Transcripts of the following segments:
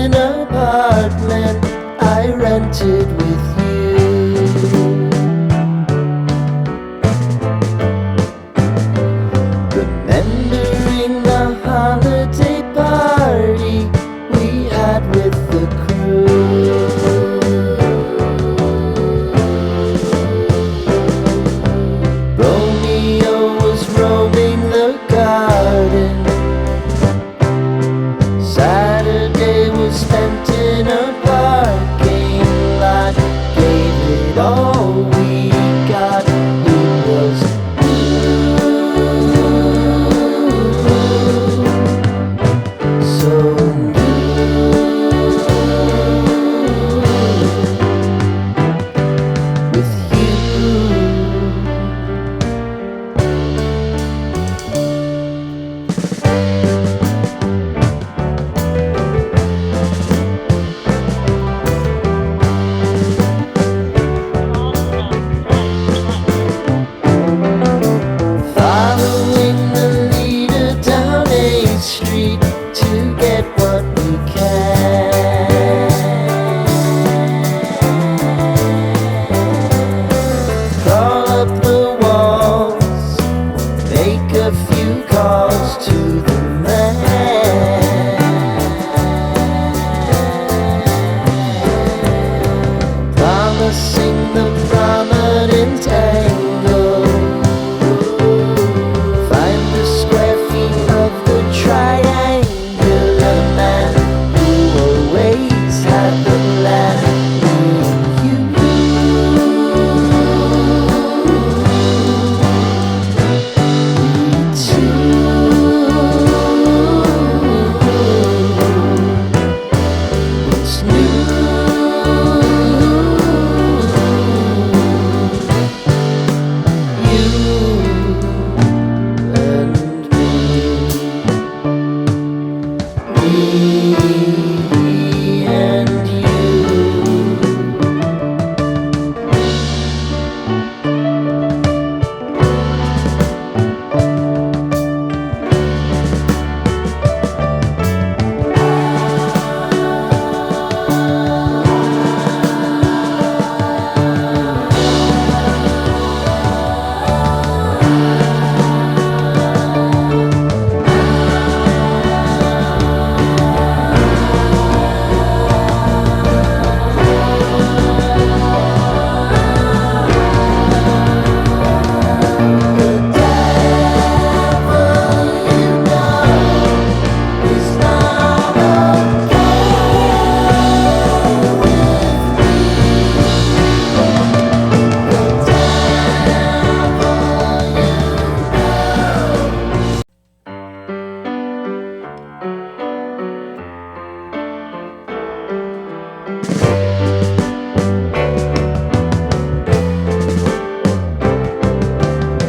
basement apartment I rented with you. Remembering the holiday party we had with the crew. Romeo was roaming the garden. Saturday was spent in a parking lot. Gave it all we got. It was so with you. Following the leader down 8th Street to get what we can. Crawl up the walls, make a few calls to the man. Promising the prominent angle. Find the square feet of the triangular man who always had the plan. You what's new? Me and you.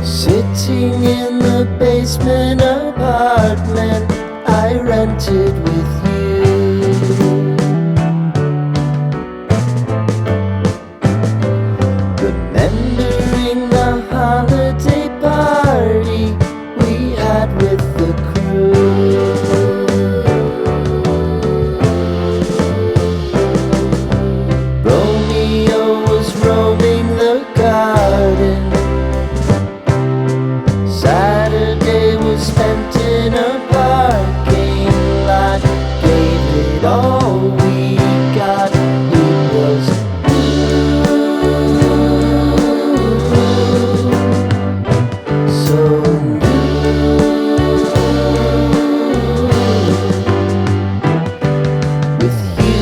Sitting in the basement apartment I rented with you. Remembering the holiday party we had with the crew. Romeo was roaming the garden. Saturday was spent in a parking lot. Gave it all we got. It was so with you.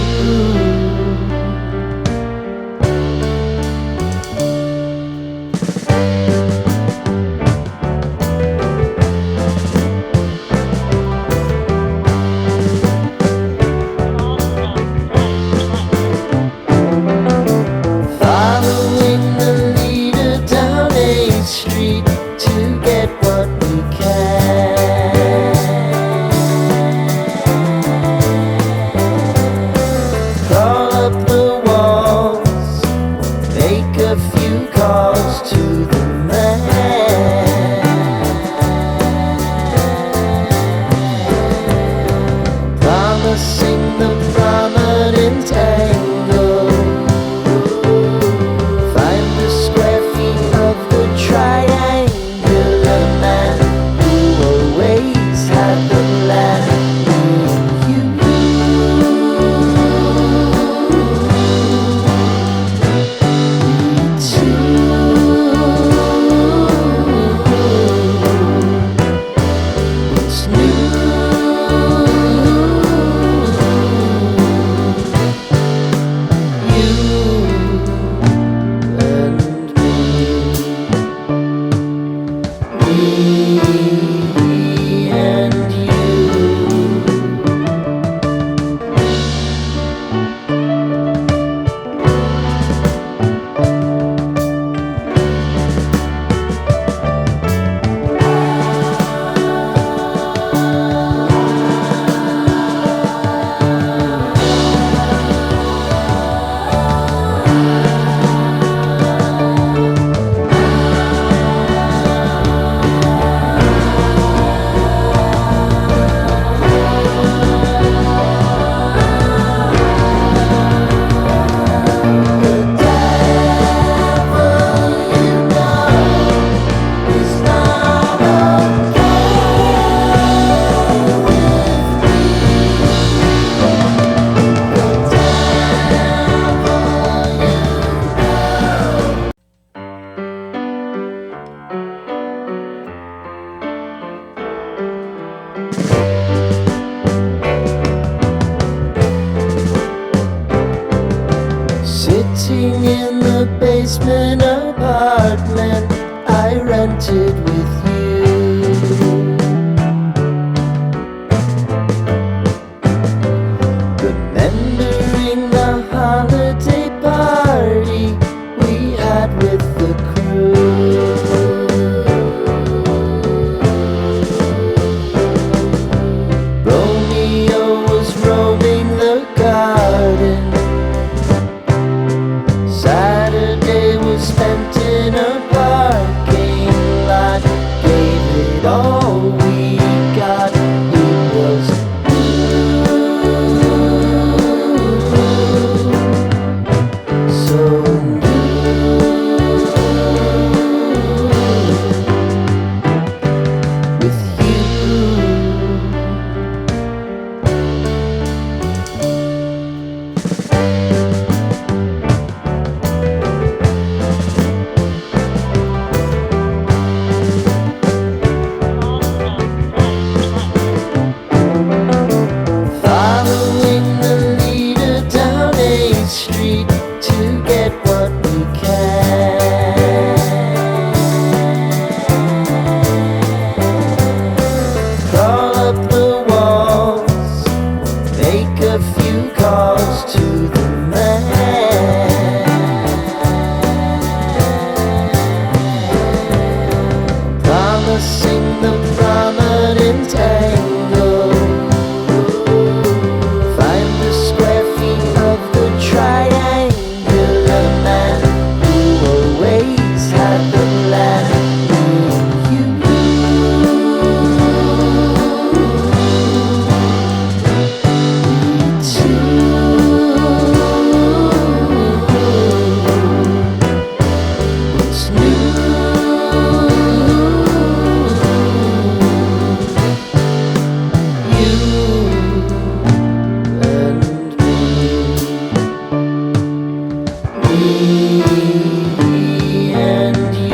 Sitting in the basement apartment I rented with you. Remembering the holiday party we had with the crew. Romeo was roaming the garden. Saturday was spent in a parking lot. Gave it all we got. It was so with you. Following the leader down 8th Street to get what we can. Crawl up the walls, make a few calls to the man. Promising the prominent angle. Find the square feet of the triangular man who always had the plan. You what's new? You and me, and you.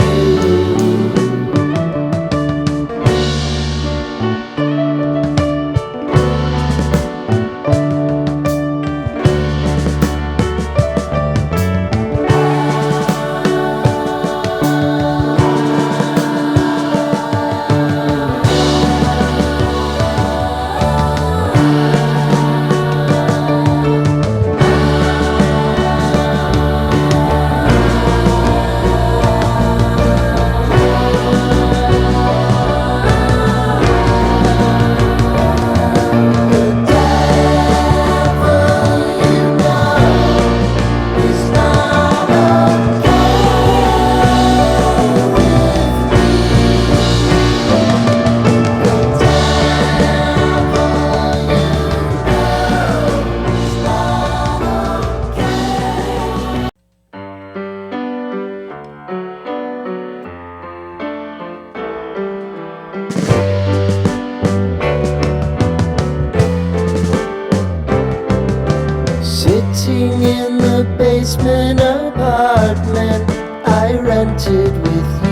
Sitting in the basement apartment I rented with you.